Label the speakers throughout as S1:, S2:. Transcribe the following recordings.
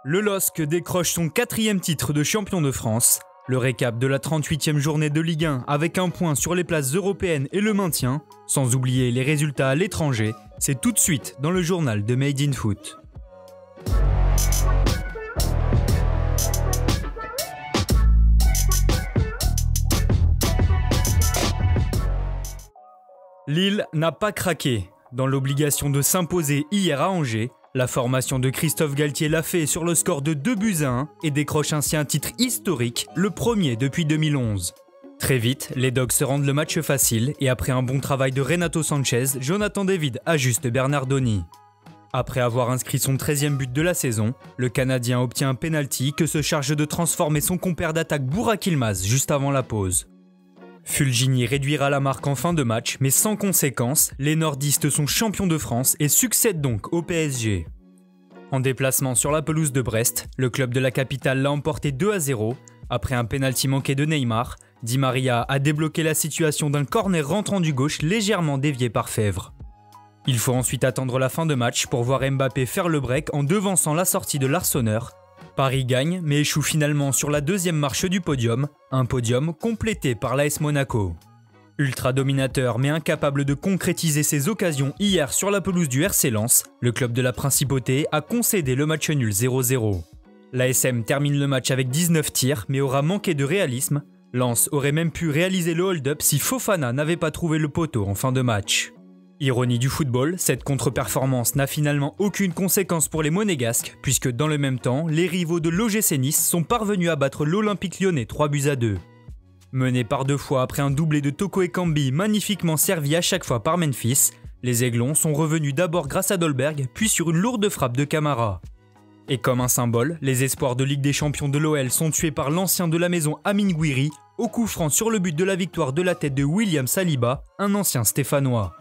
S1: Le LOSC décroche son 4e titre de champion de France. Le récap de la 38e journée de Ligue 1 avec un point sur les places européennes et le maintien, sans oublier les résultats à l'étranger, c'est tout de suite dans le journal de Made in Foot. Lille n'a pas craqué. Dans l'obligation de s'imposer hier à Angers, la formation de Christophe Galtier l'a fait sur le score de 2-1 et décroche ainsi un titre historique, le premier depuis 2011. Très vite, les Dogs se rendent le match facile et après un bon travail de Renato Sanchez, Jonathan David ajuste Bernardoni. Après avoir inscrit son 13e but de la saison, le Canadien obtient un penalty que se charge de transformer son compère d'attaque Burak Yılmaz juste avant la pause. Fulgini réduira la marque en fin de match, mais sans conséquence, les nordistes sont champions de France et succèdent donc au PSG. En déplacement sur la pelouse de Brest, le club de la capitale l'a emporté 2-0. Après un pénalty manqué de Neymar, Di Maria a débloqué la situation d'un corner rentrant du gauche légèrement dévié par Fèvre. Il faut ensuite attendre la fin de match pour voir Mbappé faire le break en devançant la sortie de l'Arseneur. Paris gagne mais échoue finalement sur la deuxième marche du podium, un podium complété par l'AS Monaco. Ultra dominateur mais incapable de concrétiser ses occasions hier sur la pelouse du RC Lens, le club de la Principauté a concédé le match nul 0-0. L'ASM termine le match avec 19 tirs mais aura manqué de réalisme. Lens aurait même pu réaliser le hold-up si Fofana n'avait pas trouvé le poteau en fin de match. Ironie du football, cette contre-performance n'a finalement aucune conséquence pour les Monégasques, puisque dans le même temps, les rivaux de l'OGC Nice sont parvenus à battre l'Olympique Lyonnais 3-2. Menés par 2 fois après un doublé de Toko Ekambi magnifiquement servi à chaque fois par Memphis, les Aiglons sont revenus d'abord grâce à Dolberg, puis sur une lourde frappe de Camara. Et comme un symbole, les espoirs de Ligue des Champions de l'OL sont tués par l'ancien de la maison Amine Gouiri, au coup franc sur le but de la victoire de la tête de William Saliba, un ancien stéphanois.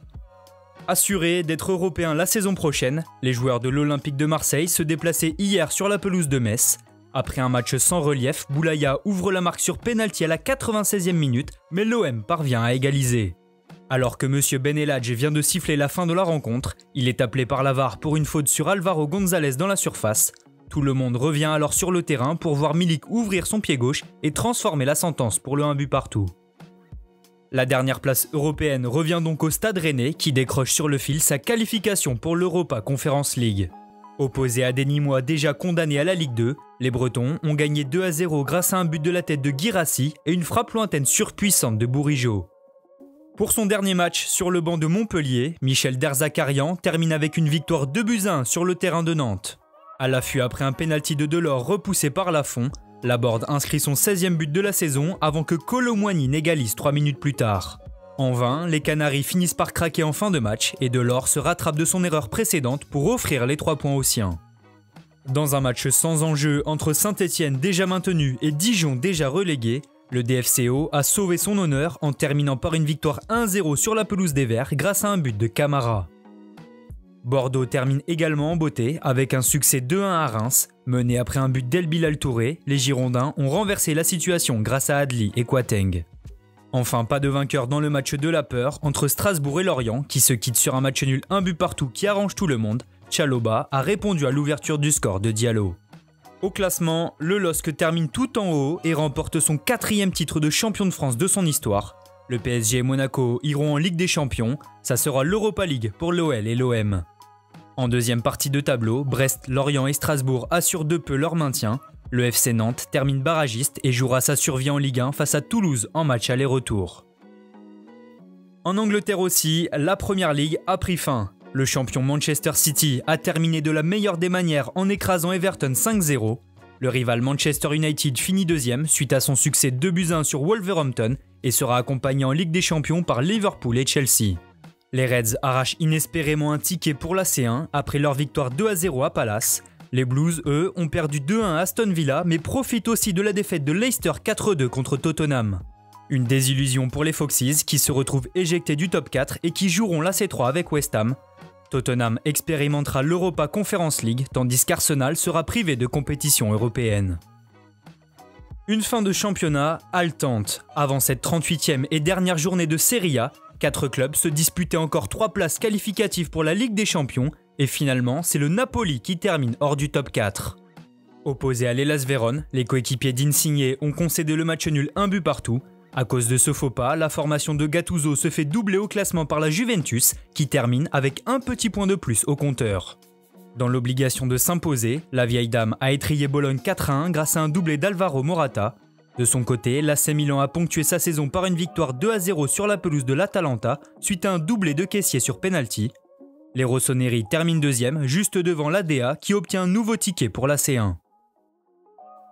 S1: Assurés d'être européens la saison prochaine, les joueurs de l'Olympique de Marseille se déplaçaient hier sur la pelouse de Metz. Après un match sans relief, Boulaya ouvre la marque sur pénalty à la 96e minute, mais l'OM parvient à égaliser. Alors que M. Ben Eladj vient de siffler la fin de la rencontre, il est appelé par la VAR pour une faute sur Alvaro González dans la surface. Tout le monde revient alors sur le terrain pour voir Milik ouvrir son pied gauche et transformer la sentence pour le 1 but partout. La dernière place européenne revient donc au Stade Rennais qui décroche sur le fil sa qualification pour l'Europa Conference League. Opposés à des Nîmois déjà condamnés à la Ligue 2, les Bretons ont gagné 2-0 grâce à un but de la tête de Guirassy et une frappe lointaine surpuissante de Bourigeaud. Pour son dernier match sur le banc de Montpellier, Michel Derzakarian termine avec une victoire 2-1 sur le terrain de Nantes. À l'affût après un pénalty de Delors repoussé par Lafont, Laborde inscrit son 16e but de la saison avant que Kolo Muani n'égalise 3 minutes plus tard. En vain, les Canaries finissent par craquer en fin de match et Delors se rattrape de son erreur précédente pour offrir les 3 points aux siens. Dans un match sans enjeu entre Saint-Étienne déjà maintenu et Dijon déjà relégué, le DFCO a sauvé son honneur en terminant par une victoire 1-0 sur la pelouse des Verts grâce à un but de Camara. Bordeaux termine également en beauté avec un succès 2-1 à Reims. Mené après un but d'El Bilal Touré, les Girondins ont renversé la situation grâce à Adli et Kouateng. Enfin, pas de vainqueur dans le match de la peur entre Strasbourg et Lorient qui se quittent sur un match nul 1 but partout qui arrange tout le monde. Tchaloba a répondu à l'ouverture du score de Diallo. Au classement, le LOSC termine tout en haut et remporte son 4e titre de champion de France de son histoire. Le PSG et Monaco iront en Ligue des Champions, ça sera l'Europa League pour l'OL et l'OM. En deuxième partie de tableau, Brest, Lorient et Strasbourg assurent de peu leur maintien. Le FC Nantes termine barragiste et jouera sa survie en Ligue 1 face à Toulouse en match aller-retour. En Angleterre aussi, la Premier League a pris fin. Le champion Manchester City a terminé de la meilleure des manières en écrasant Everton 5-0. Le rival Manchester United finit 2e suite à son succès 2-1 sur Wolverhampton et sera accompagné en Ligue des Champions par Liverpool et Chelsea. Les Reds arrachent inespérément un ticket pour la C1 après leur victoire 2-0 à Palace. Les Blues, eux, ont perdu 2-1 à Aston Villa mais profitent aussi de la défaite de Leicester 4-2 contre Tottenham. Une désillusion pour les Foxes qui se retrouvent éjectés du top 4 et qui joueront la C3 avec West Ham. Tottenham expérimentera l'Europa Conference League tandis qu'Arsenal sera privé de compétition européenne. Une fin de championnat haletante. Avant cette 38e et dernière journée de Serie A, 4 clubs se disputaient encore 3 places qualificatives pour la Ligue des Champions et finalement c'est le Napoli qui termine hors du top 4. Opposés à l'Hellas Vérone, les coéquipiers d'Insigne ont concédé le match nul 1 but partout. À cause de ce faux pas, la formation de Gattuso se fait doubler au classement par la Juventus, qui termine avec un petit point de plus au compteur. Dans l'obligation de s'imposer, la vieille dame a étrillé Bologne 4-1 grâce à un doublé d'Alvaro Morata. De son côté, l'AC Milan a ponctué sa saison par une victoire 2-0 sur la pelouse de l'Atalanta, suite à un doublé de Kessié sur penalty. Les Rossoneri terminent deuxième, juste devant l'ADA qui obtient un nouveau ticket pour la C1.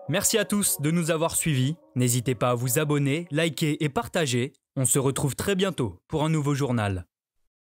S1: Merci à tous de nous avoir suivis. N'hésitez pas à vous abonner, liker et partager. On se retrouve très bientôt pour un nouveau journal.